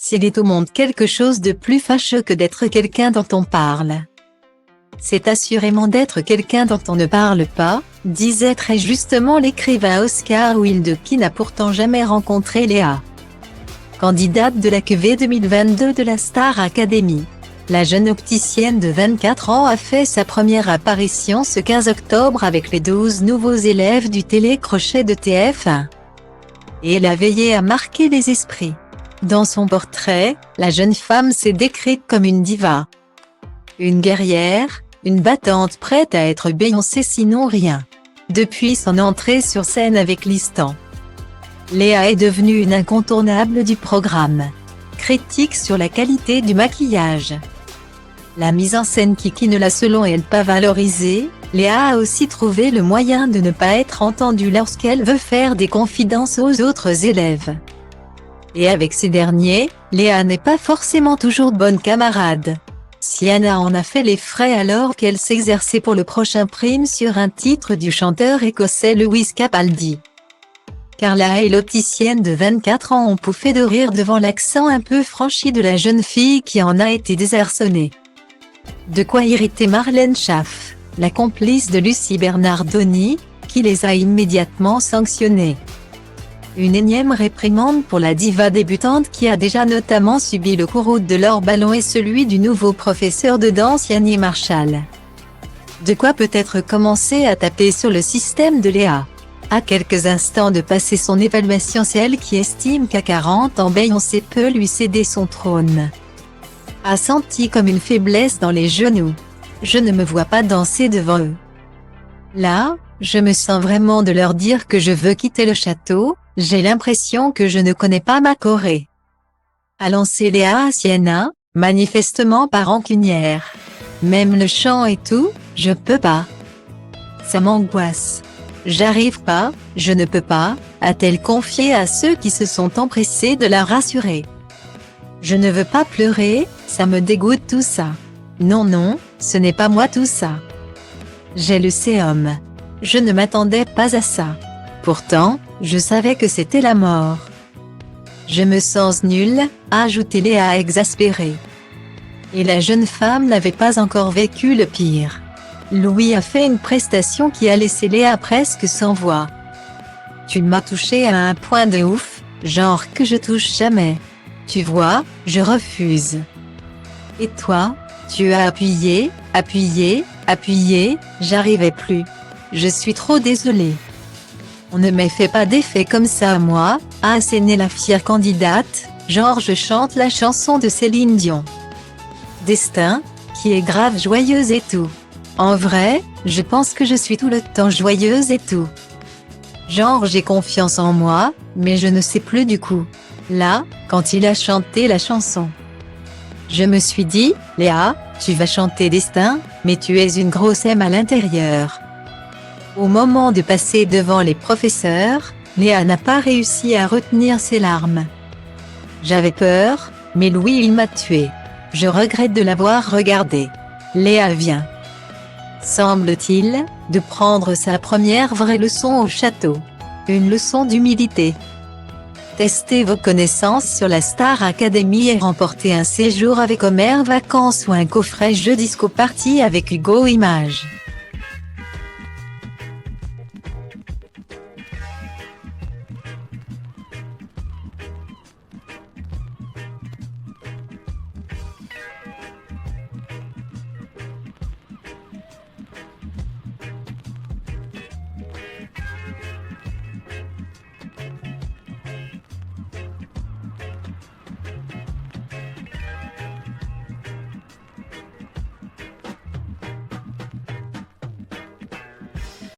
s'il est au monde quelque chose de plus fâcheux que d'être quelqu'un dont on parle, c'est assurément d'être quelqu'un dont on ne parle pas, disait très justement l'écrivain Oscar Wilde qui n'a pourtant jamais rencontré Léa. Candidate de la QV 2022 de la Star Academy, la jeune opticienne de 24 ans a fait sa première apparition ce 15 octobre avec les 12 nouveaux élèves du télécrochet de TF1. Et elle a veillé à marquer les esprits. Dans son portrait, la jeune femme s'est décrite comme une diva, une guerrière, une battante prête à être Beyoncé sinon rien. Depuis son entrée sur scène avec Listan, Léa est devenue une incontournable du programme. Critique sur la qualité du maquillage. La mise en scène qui ne l'a selon elle pas valorisée, Léa a aussi trouvé le moyen de ne pas être entendue lorsqu'elle veut faire des confidences aux autres élèves. Et avec ces derniers, Léa n'est pas forcément toujours bonne camarade. Sienna en a fait les frais alors qu'elle s'exerçait pour le prochain prime sur un titre du chanteur écossais Lewis Capaldi. Carla et l'opticienne de 24 ans ont pouffé de rire devant l'accent un peu franchi de la jeune fille qui en a été désarçonnée. De quoi irriter Marlène Schaff, la complice de Lucie Bernardoni, qui les a immédiatement sanctionnés. Une énième réprimande pour la diva débutante qui a déjà notamment subi le courroux de Laure Ballon et celui du nouveau professeur de danse Yannick Marshall. De quoi peut-être commencer à taper sur le système de Léa. À quelques instants de passer son évaluation, celle qui estime qu'à 40 ans Beyoncé peut lui céder son trône a senti comme une faiblesse dans les genoux. Je ne me vois pas danser devant eux. Là, je me sens vraiment de leur dire que je veux quitter le château, j'ai l'impression que je ne connais pas ma Corée. A lancé Léa à Sienna, manifestement pas rancunière. Même le chant et tout, je peux pas. Ça m'angoisse. J'arrive pas, je ne peux pas, a-t-elle confié à ceux qui se sont empressés de la rassurer. Je ne veux pas pleurer, ça me dégoûte tout ça. Non non, ce n'est pas moi tout ça. J'ai le séum. Je ne m'attendais pas à ça. Pourtant, je savais que c'était la mort. Je me sens nulle, a ajouté Léa exaspérée. Et la jeune femme n'avait pas encore vécu le pire. Louis a fait une prestation qui a laissé Léa presque sans voix. Tu m'as touché à un point de ouf, genre que je touche jamais. Tu vois, je refuse. Et toi, tu as appuyé, appuyé, appuyé, j'arrivais plus. Je suis trop désolée. On ne me fait pas d'effet comme ça à moi, a asséné la fière candidate, genre je chante la chanson de Céline Dion. Destin, qui est grave joyeuse et tout. En vrai, je pense que je suis tout le temps joyeuse et tout. Genre j'ai confiance en moi, mais je ne sais plus du coup. Là, quand il a chanté la chanson, je me suis dit, Léa, tu vas chanter Destin, mais tu es une grosse M à l'intérieur. Au moment de passer devant les professeurs, Léa n'a pas réussi à retenir ses larmes. J'avais peur, mais Louis il m'a tué. Je regrette de l'avoir regardé. Léa vient, semble-t-il, de prendre sa première vraie leçon au château. Une leçon d'humilité. Testez vos connaissances sur la Star Academy et remportez un séjour avec Homer Vacances ou un coffret jeu disco party avec Hugo Images.